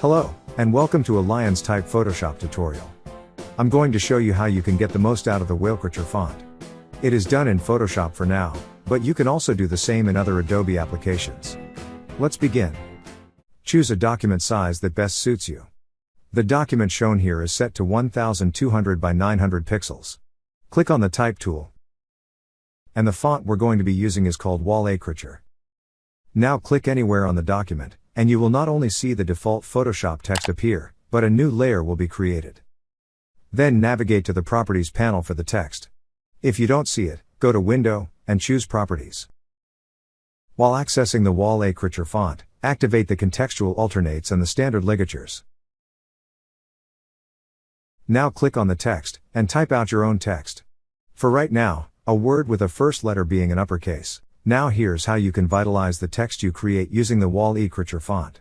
Hello, and welcome to a LyonsType Photoshop tutorial. I'm going to show you how you can get the most out of the Walecriture font. It is done in Photoshop for now, but you can also do the same in other Adobe applications. Let's begin. Choose a document size that best suits you. The document shown here is set to 1200 by 900 pixels. Click on the Type tool. And the font we're going to be using is called Walecriture. Now click anywhere on the document, and you will not only see the default Photoshop text appear, but a new layer will be created. Then navigate to the Properties panel for the text. If you don't see it, go to Window, and choose Properties. While accessing the Walecriture font, activate the contextual alternates and the standard ligatures. Now click on the text, and type out your own text. For right now, a word with a first letter being an uppercase. Now here's how you can vitalize the text you create using the Walecriture font.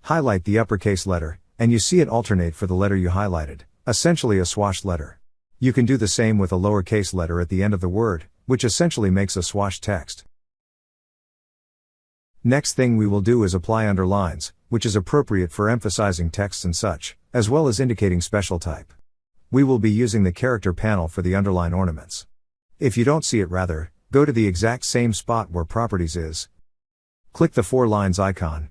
Highlight the uppercase letter, and you see it alternate for the letter you highlighted, essentially a swash letter. You can do the same with a lowercase letter at the end of the word, which essentially makes a swash text. Next thing we will do is apply underlines, which is appropriate for emphasizing text and such, as well as indicating special type. We will be using the character panel for the underline ornaments. If you don't see it rather, go to the exact same spot where Properties is. Click the 4 lines icon.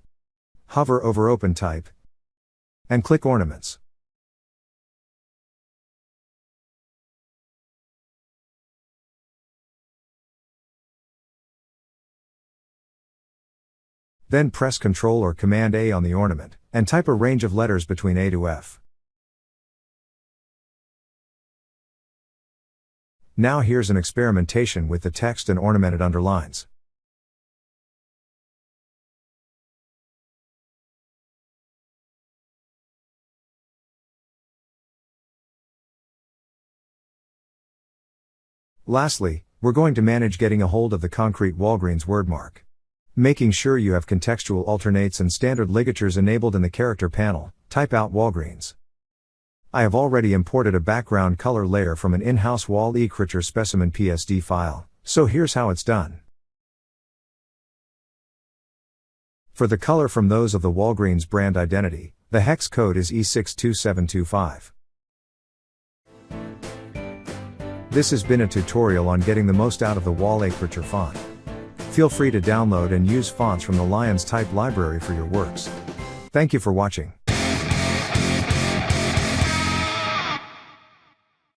Hover over Open Type. And click Ornaments. Then press Ctrl or Command A on the ornament, and type a range of letters between A to F. Now here's an experimentation with the text and ornamented underlines. Lastly, we're going to manage getting a hold of the concrete Walgreens Wordmark. Making sure you have contextual alternates and standard ligatures enabled in the character panel, type out Walgreens. I have already imported a background color layer from an in-house Walecriture specimen PSD file, so here's how it's done. For the color from those of the Walgreens brand identity, the hex code is E62725. This has been a tutorial on getting the most out of the Walecriture font. Feel free to download and use fonts from the LyonsType library for your works. Thank you for watching.